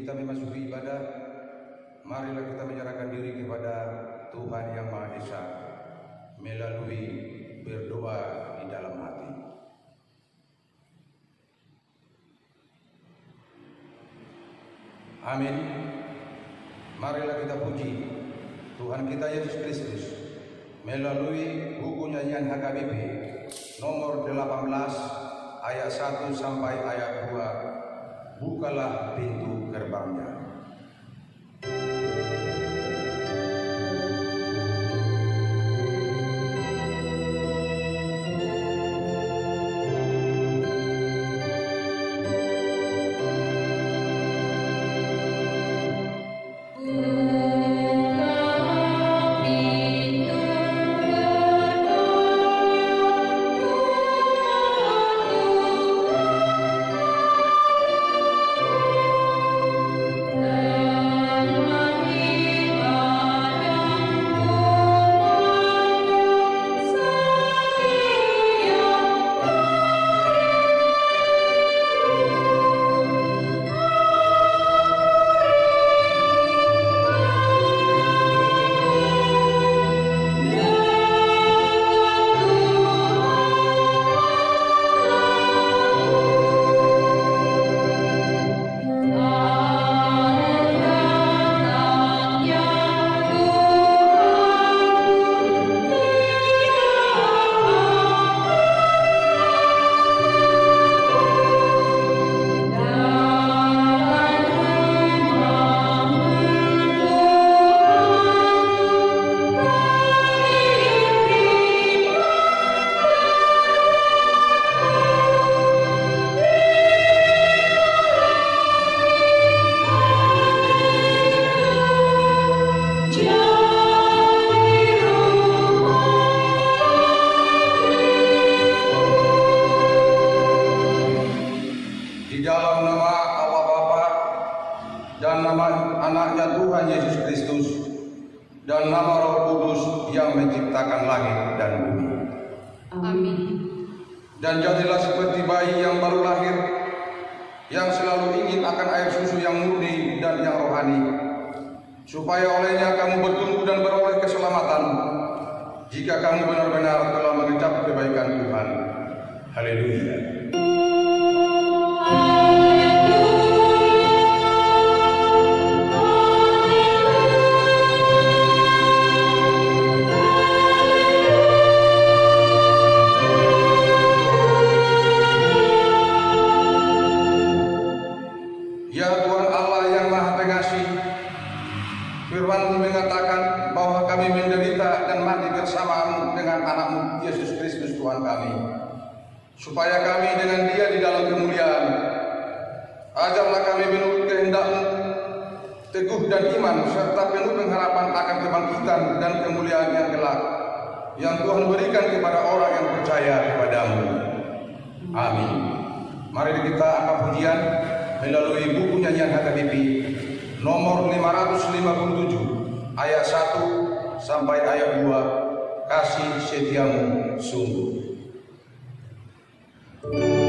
kita memasuki ibadah, marilah kita menyerahkan diri kepada Tuhan Yang Maha Esa melalui berdoa di dalam hati. Amin. Marilah kita puji Tuhan kita Yesus Kristus melalui buku nyanyian HKBP nomor 18 ayat 1 sampai ayat 2. Bukalah pintu gerbangnya. Dan nama anaknya Tuhan Yesus Kristus dan nama Roh Kudus yang menciptakan langit dan bumi. Amin. Dan jadilah seperti bayi yang baru lahir, yang selalu ingin akan air susu yang murni dan yang rohani, supaya olehnya kamu bertumbuh dan beroleh keselamatan, jika kamu benar-benar telah mengecap kebaikan Tuhan. Haleluya. Firman-Mu mengatakan bahwa kami menderita dan mati bersama-Mu dengan anak-Mu Yesus Kristus Tuhan kami, supaya kami dengan Dia di dalam kemuliaan. Ajarlah kami menurut kehendak-Mu, teguh dan iman serta penuh pengharapan akan kebangkitan dan kemuliaan yang kelak, yang Tuhan berikan kepada orang yang percaya kepada-Mu. Amin. Mari kita angkat pujian melalui buku nyanyian HKBP nomor 557 ayat 1 sampai ayat 2. Kasih setiamu sungguh. Ku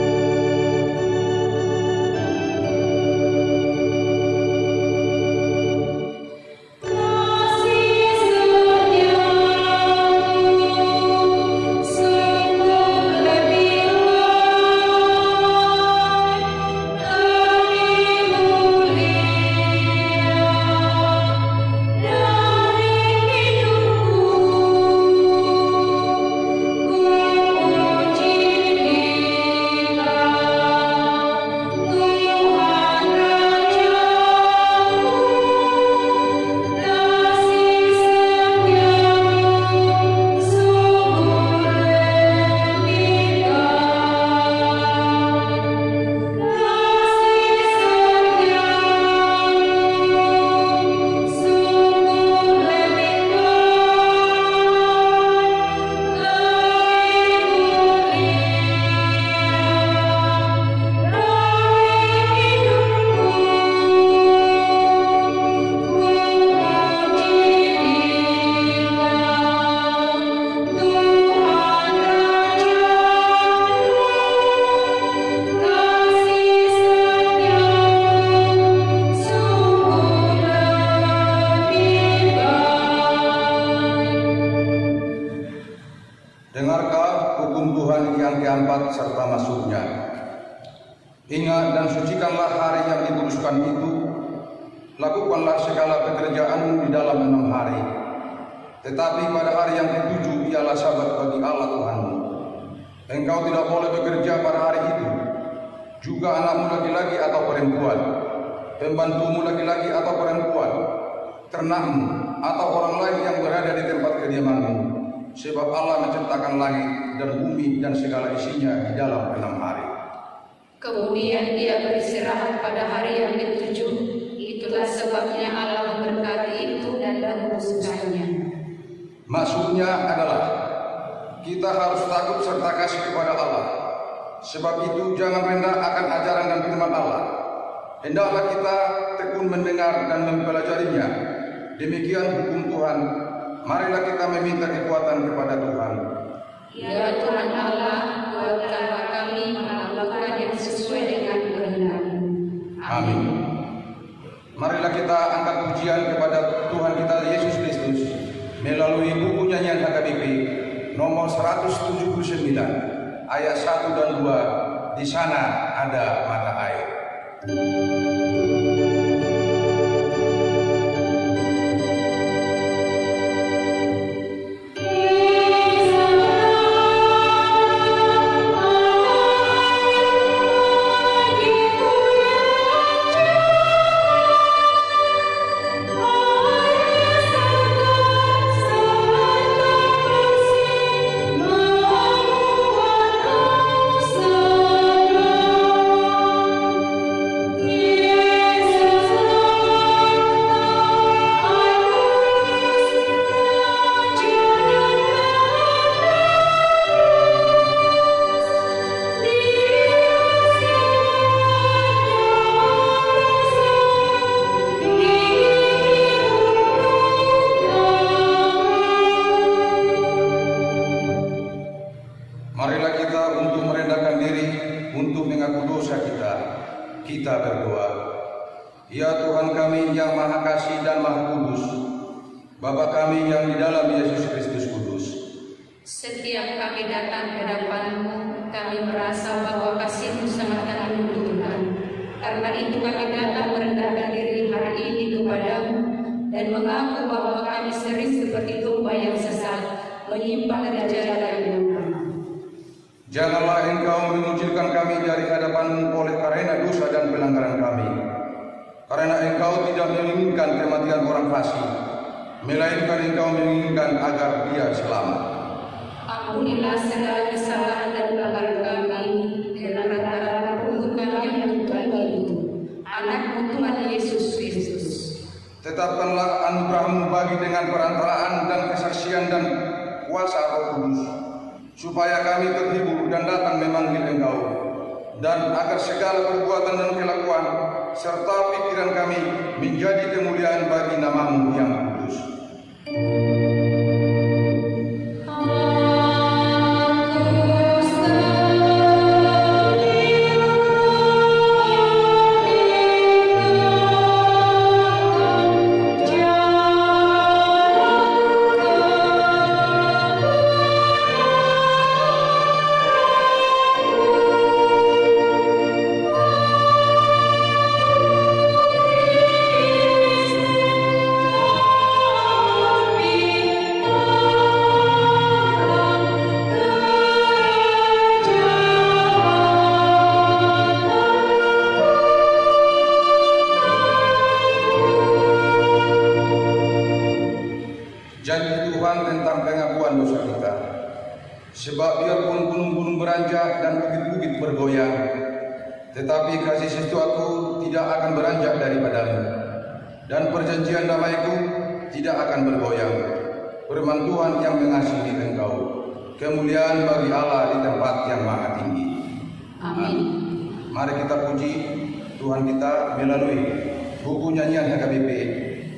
maka hukum Tuhan yang keempat serta masuknya. Ingat dan sucikanlah hari yang dikuduskan itu. Lakukanlah segala pekerjaanmu di dalam 6 hari. Tetapi pada hari yang ke-7 ialah sabat bagi Allah Tuhanmu. Engkau tidak boleh bekerja pada hari itu. Juga anakmu laki-laki atau perempuan, pembantumu laki-laki atau perempuan, ternakmu atau orang lain yang berada di tempat kediamanmu. Sebab Allah menciptakan langit dan bumi dan segala isinya di dalam 6 hari. Kemudian dia beristirahat pada hari yang ke-7. Itulah sebabnya Allah memberkati itu dan menguduskannya. Maksudnya adalah kita harus takut serta kasih kepada Allah. Sebab itu jangan rendah akan ajaran dan firman Allah. Hendaklah kita tekun mendengar dan mempelajarinya. Demikian hukum Tuhan. Marilah kita meminta kekuatan kepada Tuhan. Ya Tuhan Allah, kuatkanlah kami melakukan yang sesuai dengan kehendak-Mu. Amin. Marilah kita angkat pujian kepada Tuhan kita Yesus Kristus melalui buku nyanyian HKBP nomor 179 ayat 1 dan 2. Di sana ada mata air. Marilah kita untuk merendahkan diri, untuk mengaku dosa kita. Kita berdoa. Ya Tuhan kami yang Maha Kasih dan Maha Kudus, Bapa kami yang di dalam Yesus Kristus Kudus. Setiap kami datang ke hadapan-Mu, kami merasa bahwa kasih-Mu sangat kami butuhkan. Karena itu kami datang merendahkan diri hari ini kepada-Mu dan mengaku bahwa kami sering seperti domba yang sesat, menyimpang dari jalan yang benar. Janganlah Engkau mengucilkan kami dari hadapan-Mu oleh karena dosa dan pelanggaran kami. Karena Engkau tidak menginginkan kematian orang fasik, melainkan Engkau menginginkan agar dia selamat. Ampunilah segala kesalahan dan pelanggaran kami, dengan rata-rata untuk kami yang tunggal itu, Anak-Mu Tuhan Yesus Kristus. Tetapkanlah anugerah-Mu bagi dengan perantaraan dan kesaksian dan kuasa Roh Kudus, supaya kami terhibur dan datang memanggil Engkau, dan agar segala perbuatan dan kelakuan serta pikiran kami menjadi kemuliaan bagi nama-Mu yang kudus. Janji Tuhan tentang pengakuan dosa kita. Sebab biarpun gunung-gunung beranjak dan bukit-bukit bergoyang, tetapi kasih sesuatu tidak akan beranjak daripada-Mu, dan perjanjian damai-Ku tidak akan bergoyang. Firman Tuhan yang mengasihi Engkau. Kemuliaan bagi Allah di tempat yang maha tinggi. Amin. Mari kita puji Tuhan kita melalui buku nyanyian HKBP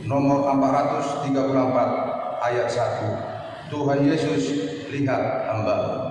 nomor 434 ayat 1. Tuhan Yesus, lihat hamba-Mu.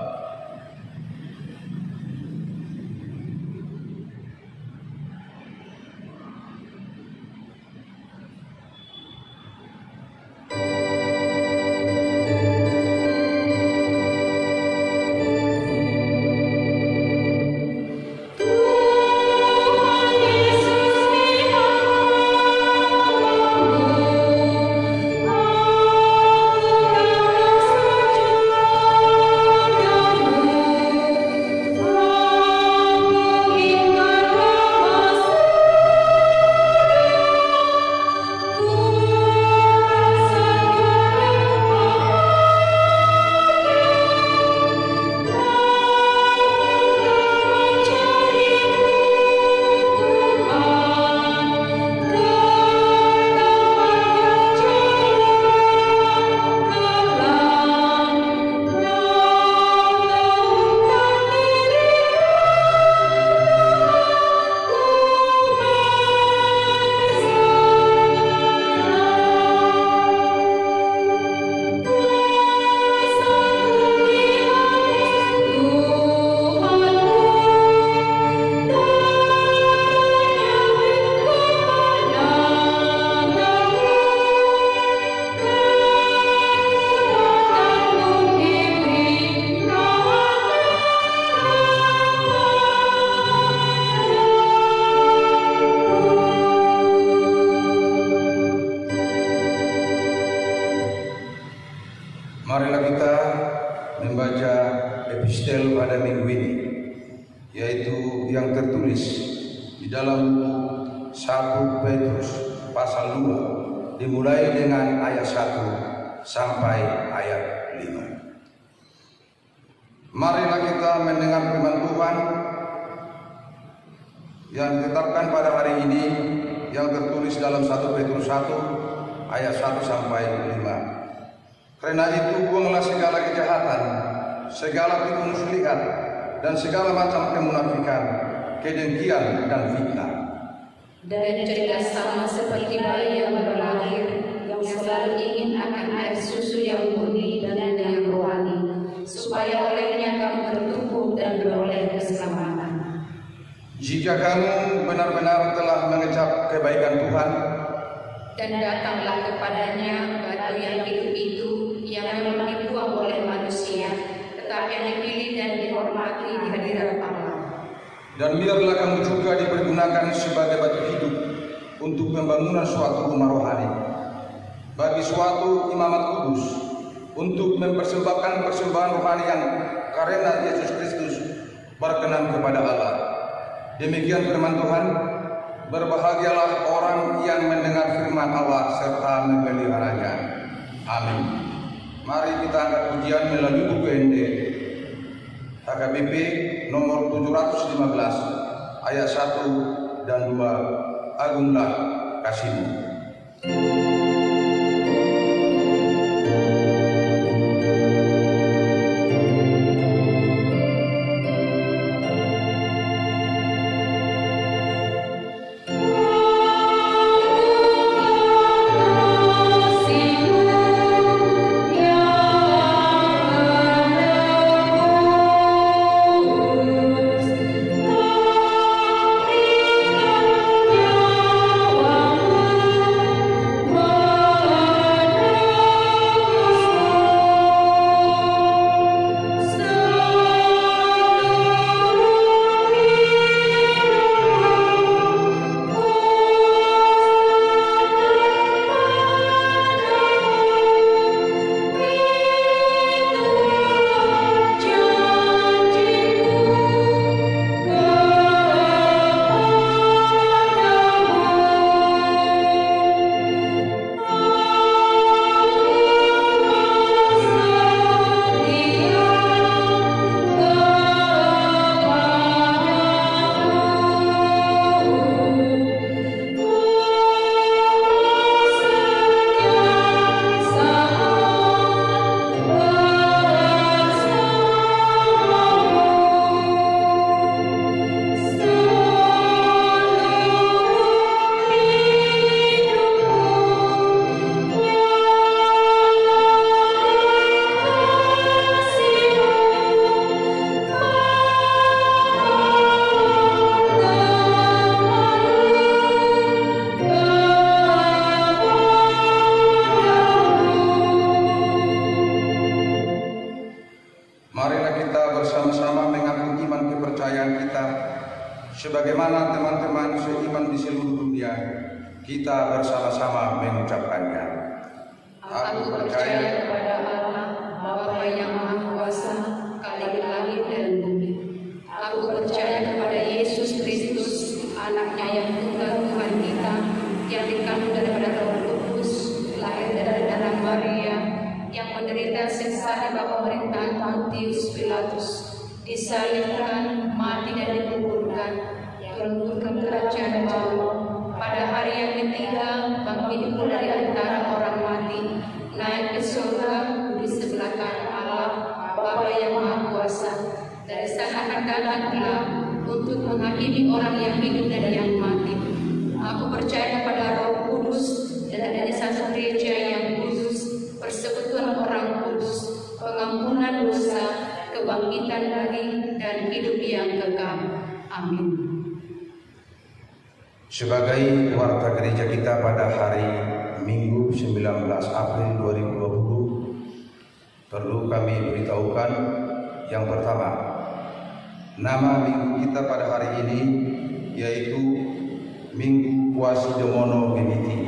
Sel pada minggu ini, yaitu yang tertulis di dalam 1 Petrus pasal 2 dimulai dengan ayat 1 sampai ayat 5. Marilah kita mendengar firman Tuhan yang ditetapkan pada hari ini, yang tertulis dalam 1 Petrus 1 ayat 1 sampai 5. Karena itu buanglah segala kejahatan, segala tipu muslihat, dan segala macam kemunafikan, kedengkian dan fitnah. Dan jadilah sama seperti bayi yang baru lahir, yang selalu ingin akan air susu yang murni dan yang rohani, supaya olehnya kamu bertumbuh dan beroleh keselamatan. Jika kamu benar-benar telah mengecap kebaikan Tuhan, dan datanglah kepadanya batu yang hidup itu, yang memang dibuang oleh manusia, tetapi yang dipilih dan dihormati di hadirat Allah. Dan biarlah kamu juga dipergunakan sebagai batu hidup untuk pembangunan suatu rumah rohani, bagi suatu imamat kudus, untuk mempersembahkan persembahan rohani yang karena Yesus Kristus berkenan kepada Allah. Demikian firman Tuhan. Berbahagialah orang yang mendengar firman Allah serta memeliharanya. Amin. Mari kita angkat pujian melalui buku ND HKBP nomor 715 ayat 1 dan 2. Agunglah kasih-Mu. Sebagaimana teman-teman seiman di seluruh dunia, kita bersama-sama mengucapkannya. Aku percaya kepada Allah, Bapa yang Maha Kuasa, Khalik langit dan bumi. Aku percaya kepada Yesus Kristus, Anaknya yang tunggal Tuhan kita, yang dikandung daripada Roh Kudus, lahir dari darah Maria, yang menderita siksa di bawah pemerintahan Pontius Pilatus, disalibkan, mati dan dikuburkan, turun ke kerajaan bawah, pada hari yang ketiga bangkit dari antara orang mati, naik ke surga di sebelah kanan Allah Bapa yang Maha Kuasa. Dari sana akan datang pula untuk menghakimi orang yang hidup dan yang mati. Aku percaya kepada Roh Kudus dan ada satu gereja yang kudus, persekutuan orang kudus, pengampunan dosa, kebangkitan dari dan hidup yang kekal. Amin. Sebagai warta gereja kita pada hari Minggu 19 April 2020, perlu kami beritahukan yang pertama, nama minggu kita pada hari ini yaitu Minggu Quasi-Demono Geniti,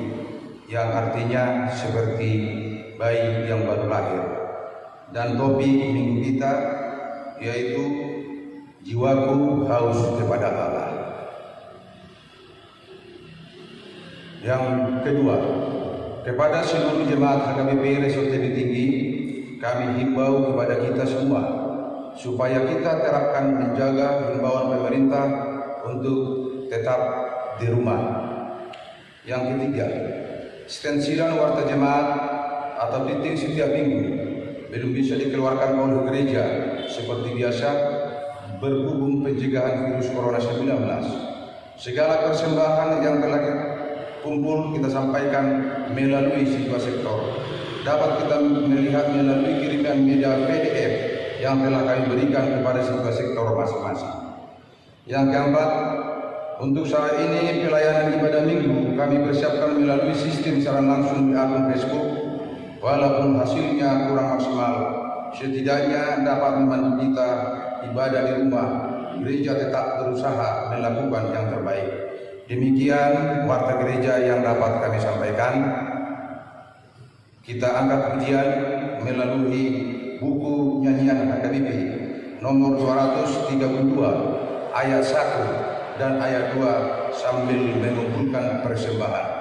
yang artinya seperti bayi yang baru lahir. Dan topik minggu kita yaitu jiwaku haus kepada Allah. Yang kedua, kepada seluruh jemaat HKBP Resort Tebing Tinggi, kami himbau kepada kita semua supaya kita terapkan menjaga himbauan pemerintah untuk tetap di rumah. Yang ketiga, stensilan warta jemaat atau titik setiap minggu belum bisa dikeluarkan oleh gereja seperti biasa berhubung pencegahan virus corona 19. Segala persembahan yang telah kumpul kita sampaikan melalui sebuah sektor. Dapat kita melihat melalui kiriman media PDF yang telah kami berikan kepada sebuah sektor masing-masing. Yang keempat, untuk saat ini pelayanan ibadah minggu kami persiapkan melalui sistem siaran langsung di akun Facebook. Walaupun hasilnya kurang maksimal, setidaknya dapat membantu kita ibadah di rumah. Gereja tetap berusaha melakukan yang terbaik. Demikian warta gereja yang dapat kami sampaikan. Kita angkat pujian melalui buku nyanyian HKBP nomor 232 ayat 1 dan ayat 2 sambil mengumpulkan persembahan.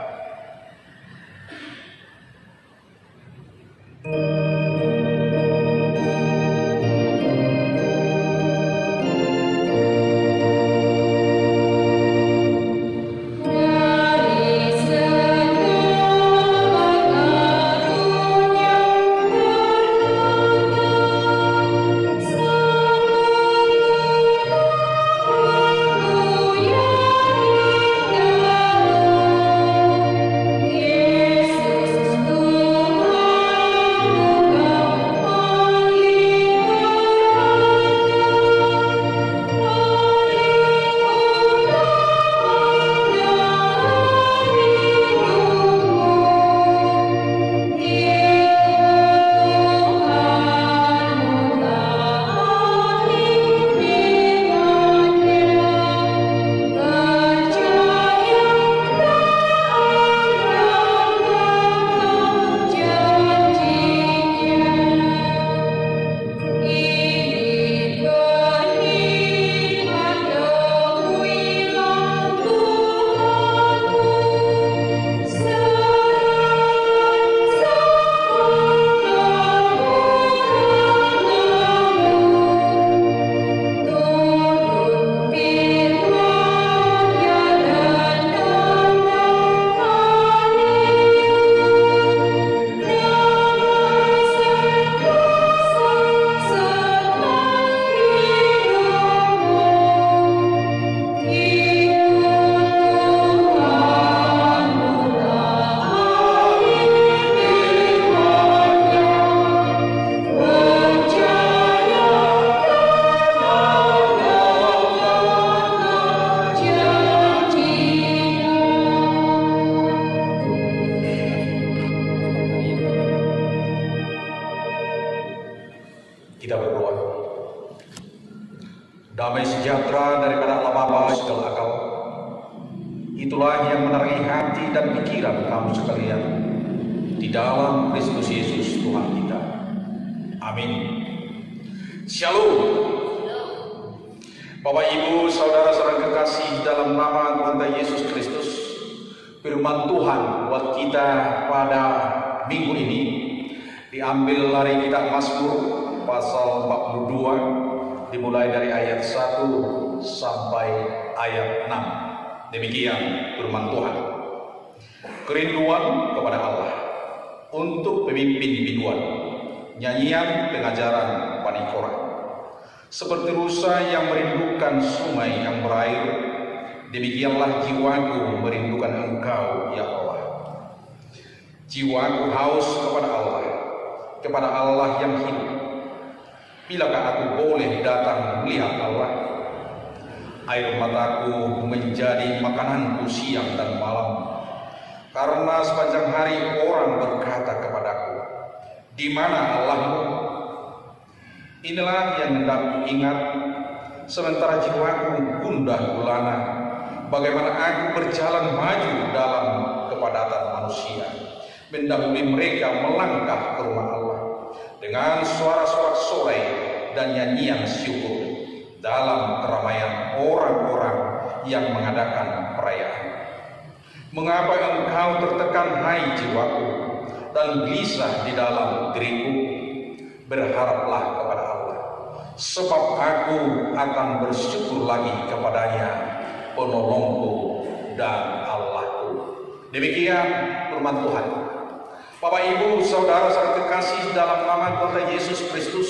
Kita berdoa. Damai sejahtera daripada Allah Bapa segala akal, itulah yang menerangi hati dan pikiran kamu sekalian di dalam Kristus Yesus Tuhan kita. Amin. Shalom. Bapak Ibu, saudara-saudara kekasih dalam nama Tuhan Yesus Kristus, firman Tuhan buat kita pada minggu ini diambil dari kitab Mazmur pasal 42 dimulai dari ayat 1 sampai ayat 6. Demikian firman Tuhan. Kerinduan kepada Allah untuk pemimpin biduan, nyanyian pengajaran Bani Korah. Seperti rusa yang merindukan sungai yang berair, demikianlah jiwaku merindukan Engkau, ya Allah. Jiwaku haus kepada Allah yang hidup. Bilakah aku boleh datang melihat Allah? Air mataku menjadi makananku siang dan malam. Karena sepanjang hari orang berkata kepadaku, di mana Allahmu? Inilah yang hendak ingat, sementara jiwaku gundah gulana. Bagaimana aku berjalan maju dalam kepadatan manusia, mendahului mereka melangkah ke rumah Allah. Dengan suara-suara sorai dan nyanyian syukur dalam keramaian orang-orang yang mengadakan perayaan. Mengapa engkau tertekan, hai jiwaku, dan gelisah di dalam diriku? Berharaplah kepada Allah, sebab aku akan bersyukur lagi kepadanya, penolongku dan Allahku. Demikian firman Tuhan. Bapak, Ibu, Saudara sangat terkasih dalam nama Tuhan Yesus Kristus,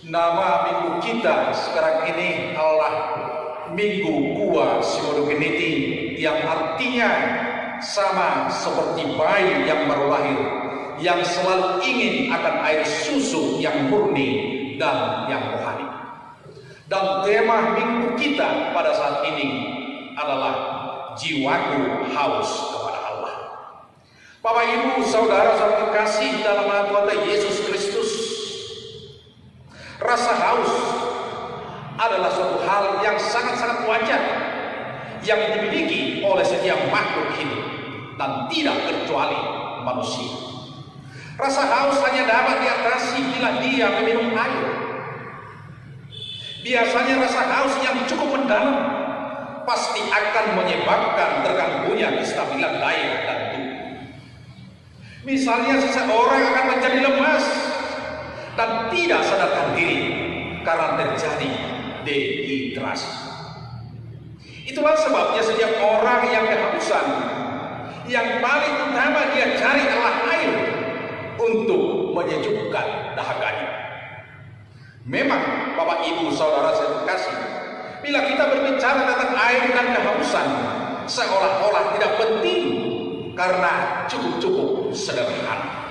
nama minggu kita sekarang ini adalah Minggu Kua Simodogeniti, yang artinya sama seperti bayi yang baru lahir, yang selalu ingin akan air susu yang murni dan yang rohani. Dan tema minggu kita pada saat ini adalah jiwaku haus kepada Allah. Bapak, Ibu, Saudara sangat terkasih dalam nama Tuhan Yesus Kristus, rasa haus adalah suatu hal yang sangat-sangat wajar yang dimiliki oleh setiap makhluk hidup dan tidak kecuali manusia. Rasa haus hanya dapat diatasi bila dia meminum air. Biasanya rasa haus yang cukup mendalam pasti akan menyebabkan terganggunya kestabilan daya dan tubuh. Misalnya seseorang akan menjadi lemas dan tidak sadarkan diri karena terjadi dehidrasi. Itulah sebabnya setiap orang yang kehausan, yang paling utama dia cari adalah air untuk menyejukkan dahaganya. Memang Bapak, Ibu, Saudara saya terkasih, bila kita berbicara tentang air dan kehausan, seolah-olah tidak penting karena cukup sederhana.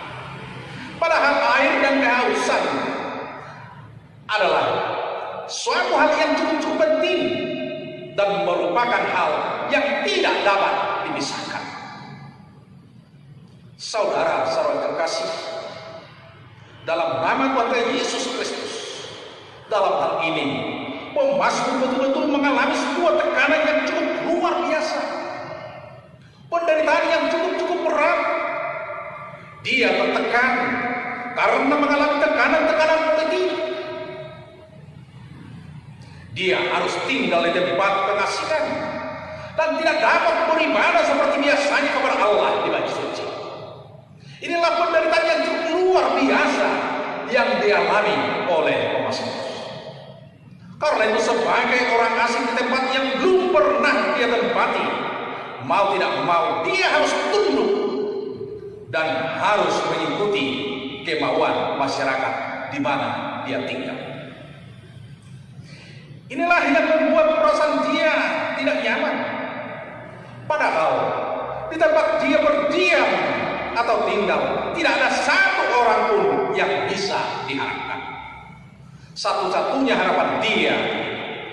Padahal air dan kehausan adalah suatu hal yang cukup penting dan merupakan hal yang tidak dapat dipisahkan. Saudara-saudara terkasih, dalam nama Tuhan Yesus Kristus, dalam hal ini pemazmur betul-betul mengalami sebuah tekanan yang cukup luar biasa, penderitaan yang cukup berat. Dia tertekan karena mengalami tekanan-tekanan politik. Dia harus tinggal di tempat pengasihan dan tidak dapat beribadah seperti biasanya kepada Allah di bait suci. Inilah penderitaan yang cukup luar biasa yang dialami oleh pemazmur. Karena itu sebagai orang asing di tempat yang belum pernah dia tempati, mau tidak mau dia harus tunduk dan harus mengikuti kemauan masyarakat di mana dia tinggal. Inilah yang membuat perasaan dia tidak nyaman. Padahal di tempat dia berdiam atau tinggal tidak ada satu orang pun yang bisa diharapkan. Satu-satunya harapan dia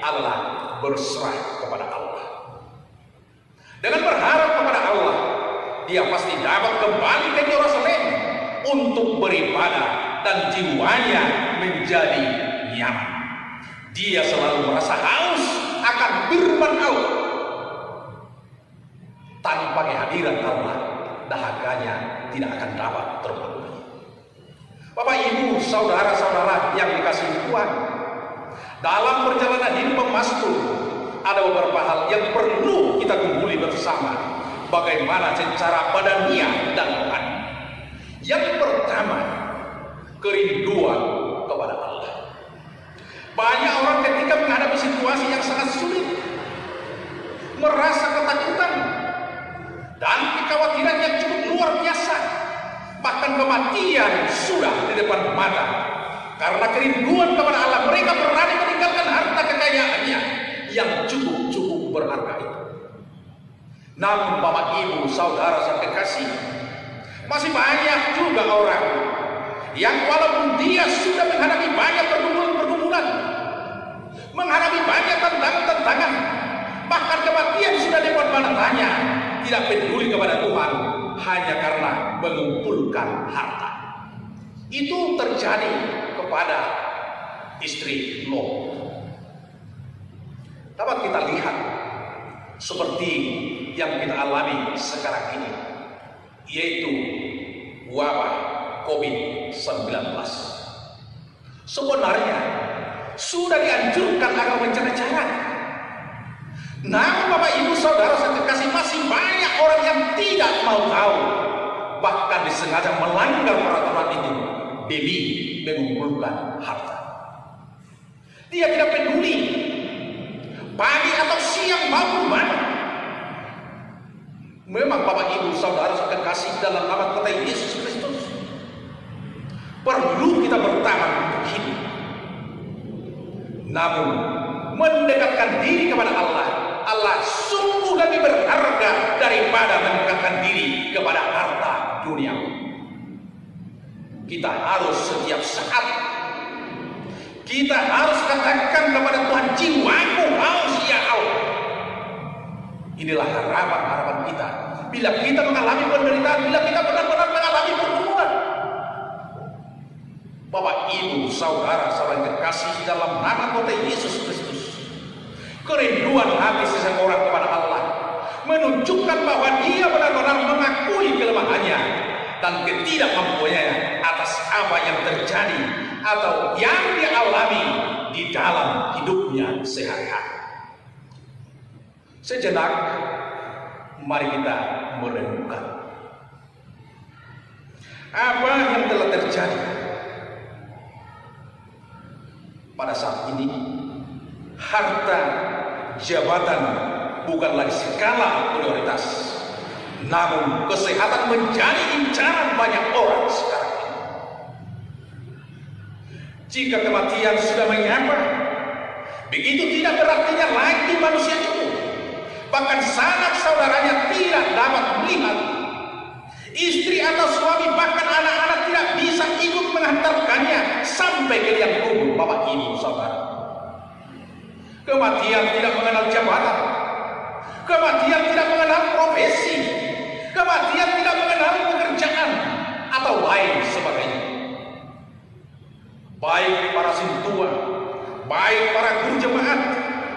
adalah berserah kepada Allah. Dengan berharap kepada Allah, dia pasti dapat kembali ke Yerusalem untuk beribadah dan jiwanya menjadi nyaman. Dia selalu merasa haus akan firman Allah. Tanpa kehadiran Allah, dahaganya tidak akan dapat terpenuhi. Bapak, Ibu, Saudara-saudara yang dikasihi Tuhan, dalam perjalanan hidup pemazmur ada beberapa hal yang perlu kita kumpuli bersama, bagaimana secara badania dan rohani. Yang pertama, kerinduan kepada Allah. Banyak orang ketika menghadapi situasi yang sangat sulit, merasa ketakutan dan kekhawatiran yang cukup luar biasa, bahkan kematian sudah di depan mata. Karena kerinduan kepada Allah, mereka berani meninggalkan harta kekayaannya yang cukup berharga itu. Namun Bapak, Ibu, Saudara saya kekasih, masih banyak juga orang yang walaupun dia sudah menghadapi banyak pergumulan, menghadapi banyak tantangan, bahkan kematian sudah di depan matanya, tidak peduli kepada Tuhan hanya karena mengumpulkan harta. Itu terjadi kepada istri Lot. Dapat kita lihat seperti yang kita alami sekarang ini, yaitu wabah COVID-19. Sebenarnya sudah dianjurkan agar mencari cara. Namun Bapak Ibu Saudara sekekasih, masih banyak orang yang tidak mau tahu, bahkan disengaja melanggar peraturan itu demi mengumpulkan harta. Dia tidak peduli pagi atau siang maupun malam. Memang Bapak Ibu Saudara sekekasih, dalam nama kota Yesus Kristus perlu kita bertahan untuk hidup. Namun mendekatkan diri kepada Allah sungguh lebih berharga daripada mendekatkan diri kepada harta dunia. Kita harus setiap saat, kita harus katakan kepada Tuhan, jiwaku haus ya Allah. Inilah harapan kita. Bila kita mengalami penderitaan, bila kita benar-benar mengalami pergumulan. Bapak Ibu Saudara kekasih, dalam nama kota Yesus Kristus, kerinduan hati seseorang kepada Allah menunjukkan bahwa dia benar-benar mengakui kelemahannya dan ketidakmampuannya atas apa yang terjadi atau yang dia alami di dalam hidupnya sehari-hari. Sejenak, mari kita merenungkan apa yang telah terjadi. Pada saat ini, harta, jabatan bukan lagi skala prioritas, namun kesehatan menjadi incaran banyak orang sekarang ini. Jika kematian sudah menyapa, begitu tidak berartinya lagi manusia itu. Bahkan sanak saudaranya tidak dapat melihat. Istri atau suami, bahkan anak-anak tidak bisa ikut mengantarkannya sampai ke liang kubur. Bapak Ibu Saudara, kematian tidak mengenal jabatan, kematian tidak mengenal profesi, kematian tidak mengenal pekerjaan atau lain sebagainya. Baik para sintua, baik para guru jemaat,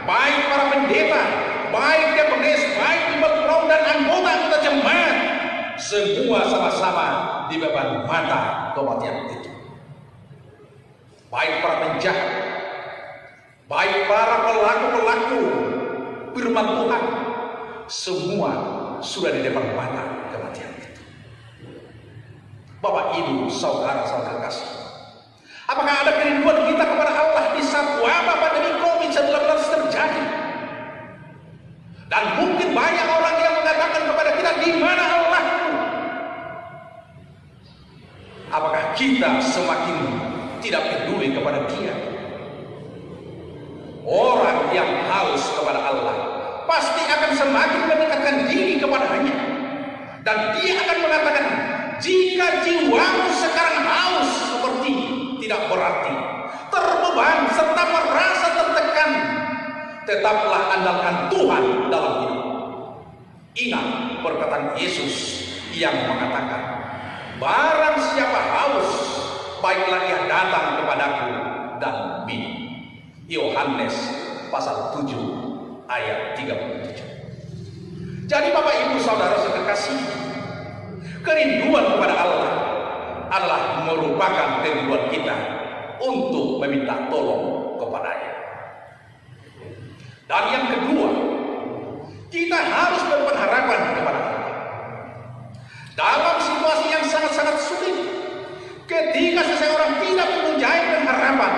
baik para pendeta, baik depones, baik imam dan anggota jemaat, semua sama-sama dibeban mata kematian itu. Baik para penjahat, baik para pelaku-pelaku firman Tuhan, semua sudah di depan mata kematian itu. Bapak Ibu Saudara kekasih, apakah ada kerinduan kita kepada Allah di saat wabah pandemi COVID-19 terjadi? Dan mungkin banyak orang yang mengatakan kepada kita, di mana Allah? Apakah kita semakin tidak peduli kepada Dia? Orang yang haus kepada Allah pasti akan semakin mendekatkan diri kepadanya. Dan dia akan mengatakan, jika jiwamu sekarang haus seperti tidak berarti, terbeban serta merasa tertekan, tetaplah andalkan Tuhan dalam hidup. Ingat perkataan Yesus yang mengatakan, barang siapa haus, baiklah ia datang kepadaku dan minum. Yohanes pasal 7 ayat 37. Jadi Bapak Ibu Saudara sekekasih, kerinduan kepada Allah adalah merupakan kerinduan kita untuk meminta tolong kepadanya. Dan yang kedua, kita harus berpengharapan kepada Allah. Dalam situasi yang sangat-sangat sulit, ketika seseorang tidak mempunyai pengharapan,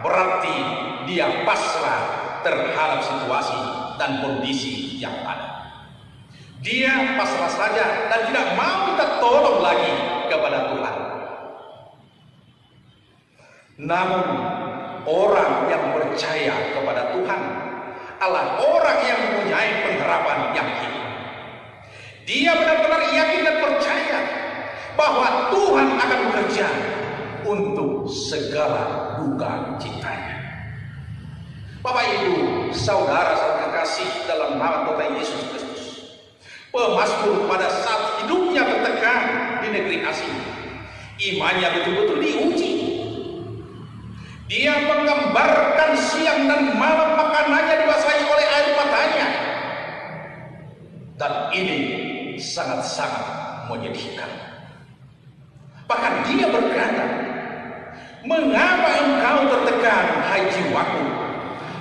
berarti dia pasrah terhadap situasi dan kondisi yang ada. Dia pasrah saja dan tidak mau minta tolong lagi kepada Tuhan. Namun orang yang percaya kepada Tuhan adalah orang yang mempunyai pengharapan yang hidup. Dia benar-benar yakin dan percaya bahwa Tuhan akan bekerja untuk segala duka citanya. Bapak Ibu Saudara kekasih, dalam nama kota Yesus Kristus, pemazmur pada saat hidupnya tertekan di negeri asing, imannya betul-betul diuji. Dia menggambarkan siang dan malam makanannya dibasahi oleh air matanya. Dan ini sangat-sangat menyedihkan. Bahkan dia berkata, Mengapa engkau tertekan, hai jiwaku,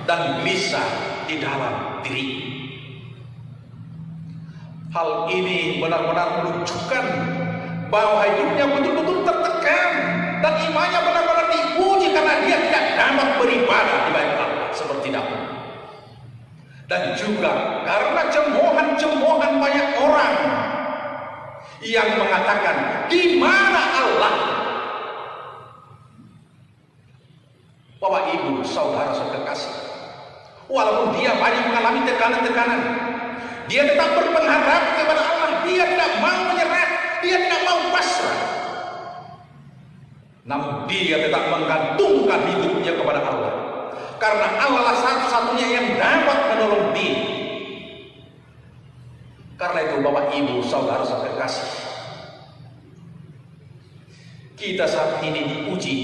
dan gelisah di dalam diri? Hal ini benar-benar menunjukkan bahwa hidupnya betul-betul tertekan dan imannya benar-benar diuji karena dia tidak dapat beribadah di bait Allah seperti Daud. Dan juga karena cemoohan-cemoohan banyak orang yang mengatakan, di mana Allah? Bapak, Ibu, saudara sekekasih, walaupun dia banyak mengalami tekanan-tekanan, dia tetap berpengharap kepada Allah. Dia tidak mau menyerah, dia tidak mau pasrah, namun dia tetap menggantungkan hidupnya kepada Allah, karena Allah lah satu-satunya yang dapat menolong dia. Karena itu Bapak, Ibu, saudara sekekasih, kita saat ini diuji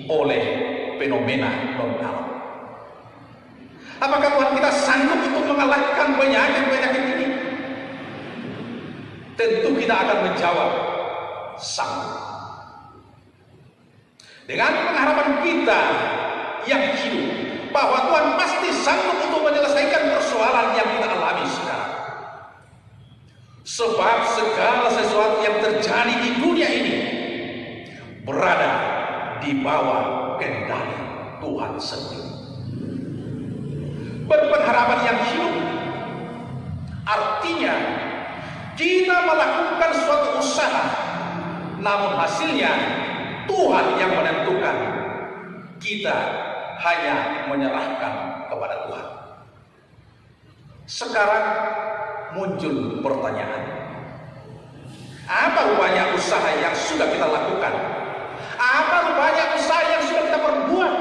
oleh fenomena non-alam. Apakah Tuhan kita sanggup untuk mengalahkan penyakit-penyakit ini? Tentu kita akan menjawab sanggup. Dengan pengharapan kita yang hidup bahwa Tuhan pasti sanggup untuk menyelesaikan persoalan yang kita alami sekarang. Sebab segala sesuatu yang terjadi di dunia ini berada di bawah kendali Tuhan sendiri. Berpengharapan yang hidup artinya kita melakukan suatu usaha, namun hasilnya Tuhan yang menentukan. Kita hanya menyerahkan kepada Tuhan. Sekarang muncul pertanyaan, apa rupanya usaha yang sudah kita lakukan? Apa rupanya usaha yang sudah kita perbuat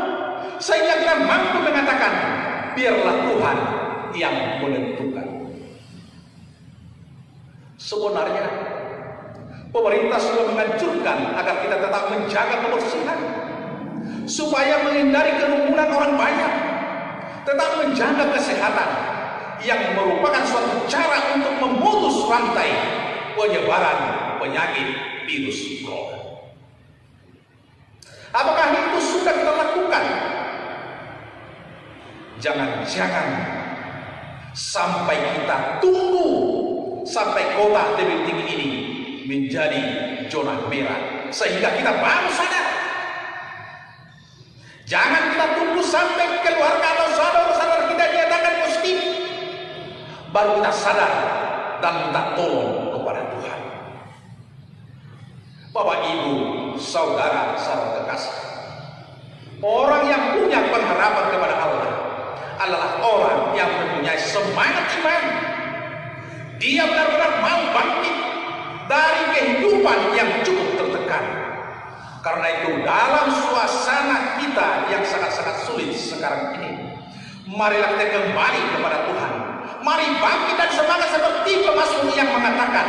sehingga kita mampu mengatakan, biarlah Tuhan yang menentukan? Sebenarnya pemerintah sudah menganjurkan agar kita tetap menjaga kebersihan supaya menghindari kerumunan orang banyak, tetap menjaga kesehatan yang merupakan suatu cara untuk memutus rantai penyebaran penyakit virus corona. Apakah itu sudah kita lakukan? Jangan-jangan sampai kita tunggu sampai kota Tebing Tinggi ini menjadi zona merah sehingga kita baru sadar. Jangan kita tunggu sampai keluarga atau saudara-saudara kita dinyatakan positif baru kita sadar dan minta tolong kepada Tuhan. Bapak, Ibu, saudara kekasih, orang yang punya pengharapan kepada Allah adalah orang yang mempunyai semangat iman. Dia benar-benar mau bangkit dari kehidupan yang cukup tertekan. Karena itu dalam suasana kita yang sangat-sangat sulit sekarang ini, marilah kita kembali kepada Tuhan. Mari bangkit dan semangat seperti pemazmur yang mengatakan,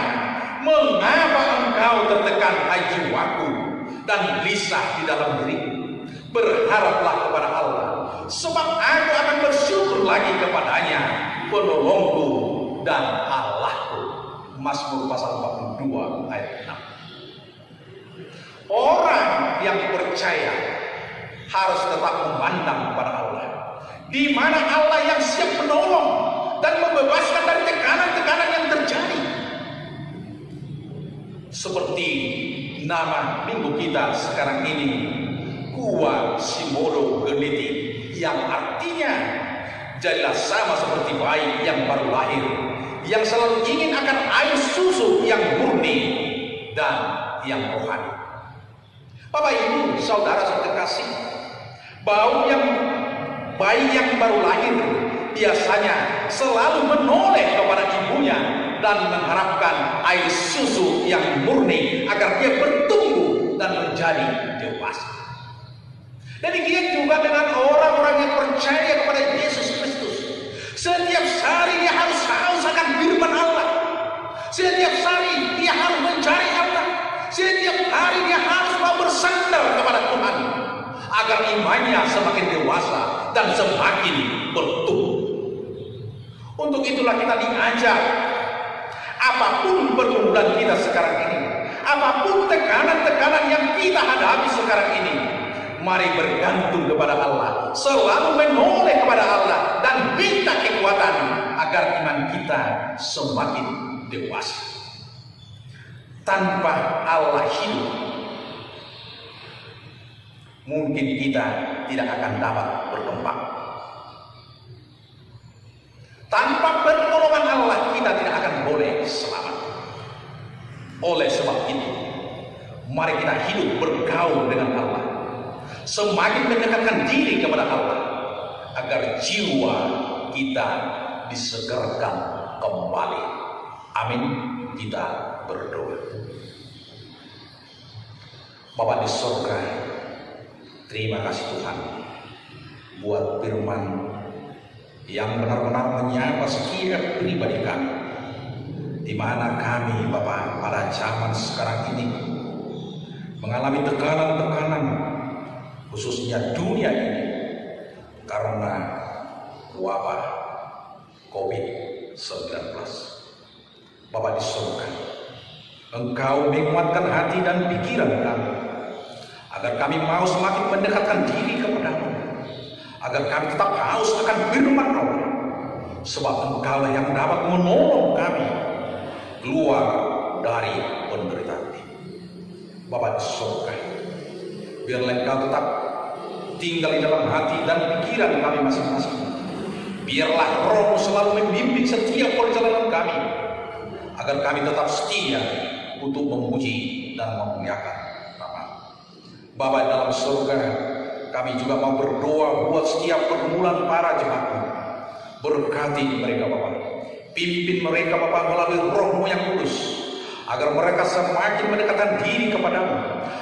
mengapa engkau tertekan, hai jiwaku, dan gelisah di dalam diriku? Berharaplah kepada Allah, sebab aku akan bersyukur lagi kepadanya, penolongku dan Allahku. Mazmur pasal 42 ayat 6. Orang yang percaya harus tetap memandang kepada Allah, di mana Allah yang siap menolong dan membebaskan dari tekanan-tekanan yang terjadi. Seperti nama minggu kita sekarang ini, Kua Simodo Geniti, yang artinya jadilah sama seperti bayi yang baru lahir, yang selalu ingin akan air susu yang murni dan yang rohani. Bapak, Ibu, saudara sekekasih, bau yang bayi yang baru lahir biasanya selalu menoleh kepada ibunya dan mengharapkan air susu yang murni agar dia bertumbuh dan menjadi dewasa. Demikian juga dengan orang-orang yang percaya kepada Yesus Kristus. Setiap hari dia harus haus akan firman Allah. Setiap hari dia harus mencari Allah. Setiap hari dia harus mau bersandar kepada Tuhan agar imannya semakin dewasa dan semakin bertumbuh. Untuk itulah kita diajak, apapun pergumulan kita sekarang ini, apapun tekanan-tekanan yang kita hadapi sekarang ini, mari bergantung kepada Allah, selalu menoleh kepada Allah dan minta kekuatan agar iman kita semakin dewasa. Tanpa Allah hidup, mungkin kita tidak akan dapat berkembang. Tanpa pertolongan Allah, kita tidak akan boleh selamat. Oleh sebab itu, mari kita hidup bergaul dengan Allah, semakin mendekatkan diri kepada Allah, agar jiwa kita disegarkan kembali. Amin. Kita berdoa. Bapa di surga, terima kasih Tuhan buat firman yang benar-benar menyapa setiap pribadi kami, di mana kami Bapa pada zaman sekarang ini mengalami tekanan-tekanan, khususnya dunia ini karena wabah COVID-19. Bapa di surga, Engkau menguatkan hati dan pikiran kami, agar kami mau semakin mendekatkan diri kepadamu, agar kami tetap haus akan firman Allah, sebab Engkau yang dapat menolong kami keluar dari penderitaan ini. Bapa di surga, biarlah Engkau tetap tinggal di dalam hati dan pikiran kami masing-masing. Biarlah Roh selalu membimbing setiap perjalanan kami, agar kami tetap setia untuk memuji dan memuliakan nama. Bapa dalam surga, kami juga mau berdoa buat setiap pergumulan para jemaat. Berkati mereka Bapa, pimpin mereka Bapa melalui Roh-Mu yang kudus, agar mereka semakin mendekatkan diri kepadamu,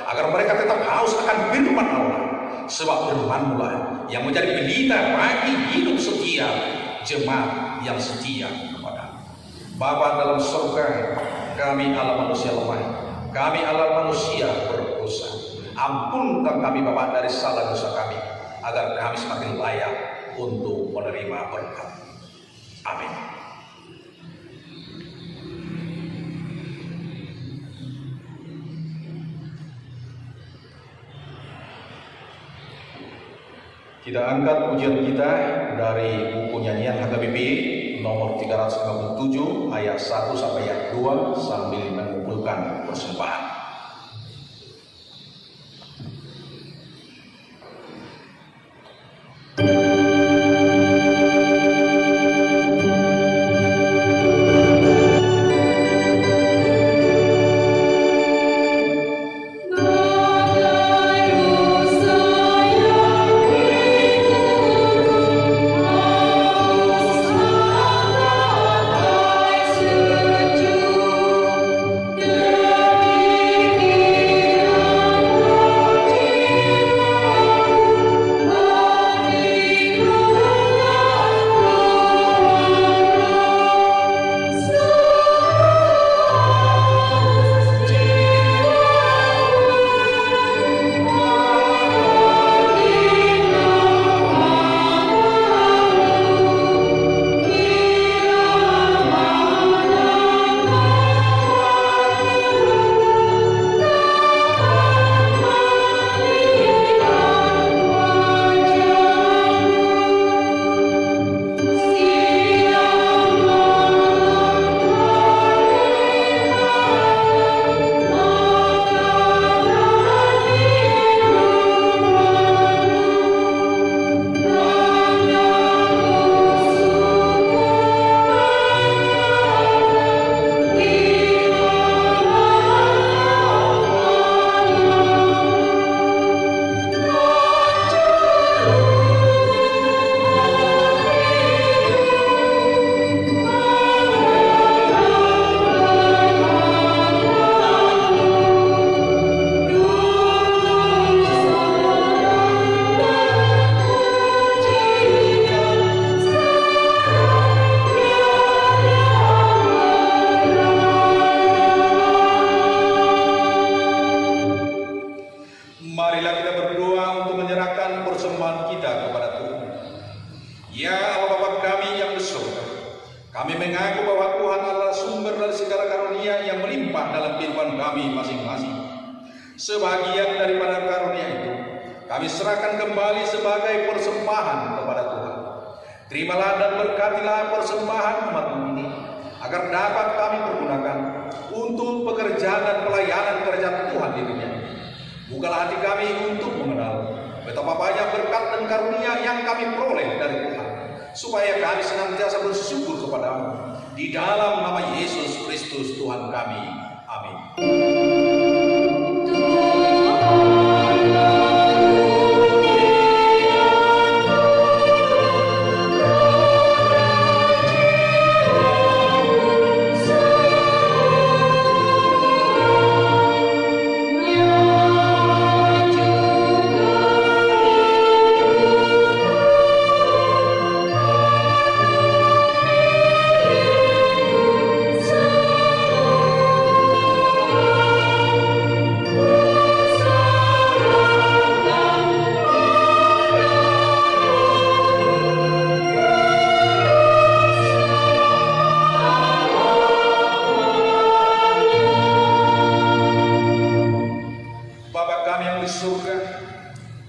agar mereka tetap haus akan firman Allah, sebab firman-Mu lah yang menjadi pelita bagi hidup setia jemaat yang setia kepadamu. Bapa dalam surga, kami adalah manusia lemah, kami adalah manusia berdosa. Ampunkan kami Bapa dari salah dosa kami, agar kami semakin layak untuk menerima berkat. Amin. Kita angkat pujian kita dari buku nyanyian HKBP nomor 357 ayat 1 sampai ayat 2 sambil mengumpulkan persembahan. Kami mengaku bahwa Tuhan adalah sumber dari segala karunia yang melimpah dalam kehidupan kami masing-masing. Sebagian daripada karunia itu kami serahkan kembali sebagai persembahan kepada Tuhan. Terimalah dan berkatilah persembahan umat-Mu ini, agar dapat kami pergunakan untuk pekerjaan dan pelayanan kerajaan Tuhan di dunia. Bukalah hati kami untuk mengenal betapa banyak berkat dan karunia yang kami peroleh dari Tuhan, supaya kami senantiasa bersyukur kepada-Mu. Di dalam nama Yesus Kristus Tuhan kami. Amin.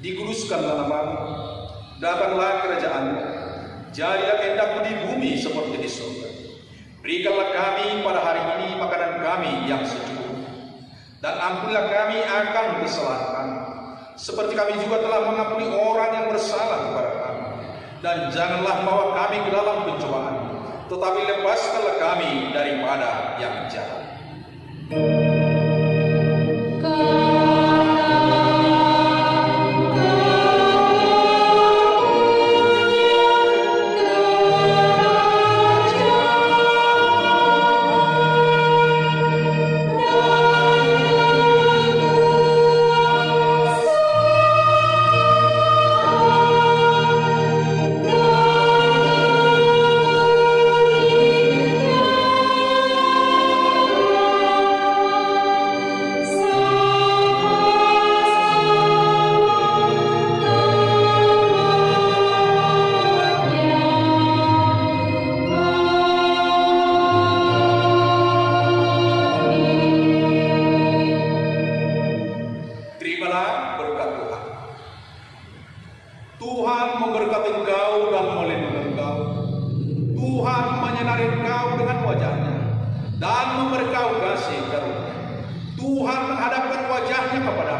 Dikuduskanlah nama-Mu, datanglah kerajaan-Mu, jadilah kehendak-Mu di bumi seperti di surga. Berikanlah kami pada hari ini makanan kami yang secukupnya, dan ampunilah kami akan kesalahan kami, seperti kami juga telah mengampuni orang yang bersalah kepada kami. Dan janganlah bawa kami ke dalam pencobaan, tetapi lepaskanlah kami daripada yang jahat. Tuhan memberkati engkau dan melindungi engkau. Tuhan menyinari engkau dengan wajah-Nya dan memberi engkau kasih karunia. Tuhan menghadapkan wajah-Nya kepada